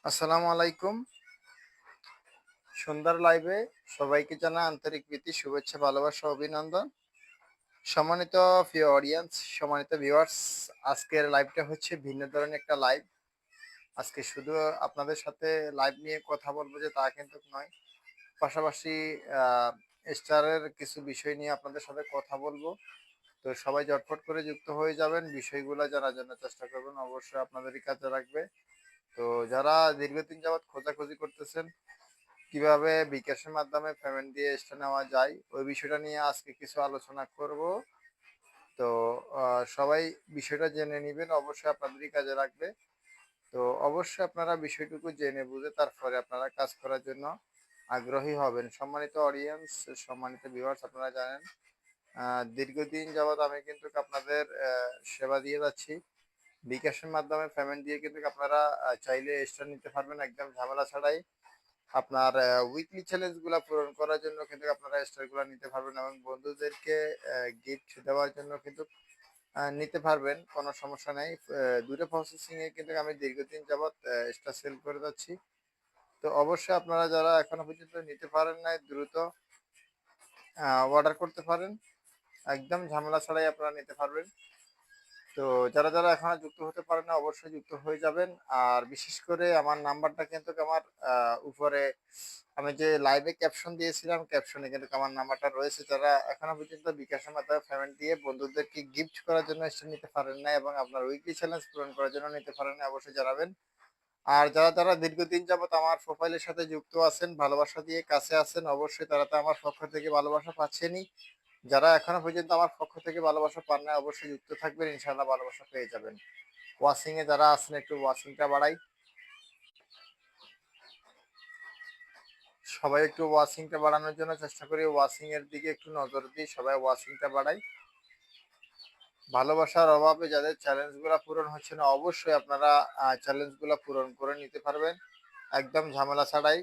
আসসালামু আলাইকুম। সন্ধ্যার লাইভে সবাইকে জানাই আন্তরিক প্রীতি, শুভেচ্ছা, ভালোবাসা, অভিনন্দন। সম্মানিত প্রিয় অডিয়েন্স, সম্মানিত ভিউয়ার্স, আজকের লাইভটা হচ্ছে ভিন্ন ধরনের একটা লাইভ। আজকে শুধু আপনাদের সাথে লাইভ নিয়ে কথা বলবো যে তা কিন্তু নয়। পাশাপাশি আহ স্টারের কিছু বিষয় নিয়ে আপনাদের সাথে কথা বলবো। তো সবাই ঝটফট করে যুক্ত হয়ে যাবেন, বিষয়গুলো জানার জন্য চেষ্টা করবেন, অবশ্যই আপনাদেরই কাজে রাখবে। তো যারা দীর্ঘদিন যাবৎ খোঁজাখুঁজি করতেছেন কিভাবে বিকাশের মাধ্যমে পেমেন্ট দিয়ে এক্সট্রা নেওয়া যায় ওই বিষয়টা নিয়ে আজকে কিছু আলোচনা করব। তো সবাই বিষয়টা জেনে নেবেন, অবশ্যই আপনাদেরই কাজে লাগবে। তো অবশ্যই আপনারা বিষয়টুকু জেনে বুঝে তারপরে আপনারা কাজ করার জন্য আগ্রহী হবেন। সম্মানিত অডিয়েন্স, সম্মানিত ভিউয়ার্স, আপনারা জানেন দীর্ঘদিন যাবৎ আমি কিন্তু আপনাদের সেবা দিয়ে যাচ্ছি। বিকাশের মাধ্যমে পেমেন্ট দিয়ে কিন্তু আপনারা চাইলে এক্সট্রা নিতে পারবেন একদম ঝামেলা ছাড়াই। আপনার উইকলি চ্যালেঞ্জ গুলা পূরণ করার জন্য কিন্তু আপনারা স্টার গুলা নিতে পারবেন এবং বন্ধুদেরকে গিফট দেওয়ার জন্য কিন্তু নিতে পারবেন, কোনো সমস্যা নেই। দুটো প্রসেসিং এ কিন্তু আমি দীর্ঘদিন যাবৎ স্টার সেল করে যাচ্ছি। তো অবশ্যই আপনারা যারা এখনো পর্যন্ত নিতে পারেন নাই দ্রুত অর্ডার করতে পারেন, একদম ঝামেলা ছাড়াই আপনারা নিতে পারবেন। তো যারা এখনো যুক্ত হতে পারেন না অবশ্যই যুক্ত হয়ে যাবেন। আর বিশেষ করে আমার নাম্বারটা কিন্তু আমার উপরে আমি যে লাইভে ক্যাপশন দিয়েছিলাম ক্যাপশনে কিন্তু আমার নাম্বারটা রয়েছে। যারা এখনো পর্যন্ত বিকাশের মাধ্যমে পেমেন্ট দিয়ে বন্ধুদেরকে গিফট করার জন্য এসে নিতে পারেন না এবং আপনার উইকলি চ্যালেঞ্জ পূরণ করার জন্য নিতে পারেন না, অবশ্যই জানাবেন। আর যারা দীর্ঘদিন যাবত আমার প্রোফাইলের সাথে যুক্ত আছেন, ভালোবাসা দিয়ে কাছে আছেন, অবশ্যই তারা তো আমার পক্ষ থেকে ভালোবাসা পাচ্ছেনই। যারা এখনো পর্যন্ত আমার পক্ষ থেকে ভালোবাসা পান না অবশ্যই যুক্ত থাকবেন, ইনশাআল্লাহ ভালোবাসা পেয়ে যাবেন। ওয়াচিং এ যারা আছেন একটু ওয়াচিংটা বাড়াই, সবাই একটু ওয়াচিংটা বাড়ানোর জন্য চেষ্টা করি, ওয়াচিং এর দিকে একটু নজর দিই, সবাই ওয়াচিংটা বাড়াই। ভালোবাসার অভাবে যাদের চ্যালেঞ্জ গুলা পূরণ হচ্ছে না অবশ্যই আপনারা চ্যালেঞ্জ গুলা পূরণ করে নিতে পারবেন একদম ঝামেলা ছাড়াই।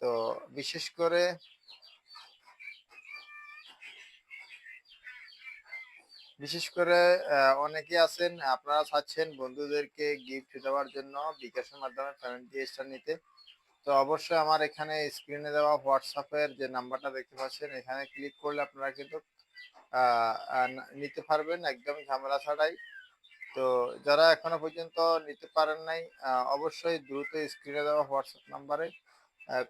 তো বিশেষ করে বিশেষ করে অনেকে আছেন আপনারা চাচ্ছেন বন্ধুদেরকে গিফট দেওয়ার জন্য বিকাশের মাধ্যমে পেমেন্ট দিয়ে স্টার নিতে। তো অবশ্যই আমার এখানে স্ক্রিনে দেওয়া হোয়াটসঅ্যাপের যে নাম্বারটা দেখতে পাচ্ছেন এখানে ক্লিক করলে আপনারা কিন্তু নিতে পারবেন একদম ঝামেলা ছাড়াই। তো যারা এখনো পর্যন্ত নিতে পারেন নাই অবশ্যই দ্রুত স্ক্রিনে দেওয়া হোয়াটসঅ্যাপ নাম্বারে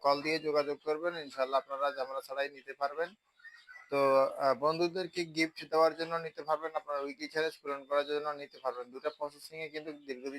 কল দিয়ে যোগাযোগ করবেন, ইনশাল্লাহ আপনারা ঝামেলা ছাড়াই নিতে পারবেন। তো বন্ধুদেরকে গিফট দেওয়ার জন্য নিতে পারবেন, আপনার উইকলি চ্যালেঞ্জ পূরণ করার জন্য নিতে পারবেন। দুটা প্রসেসিং এ কিন্তু দীর্ঘদিন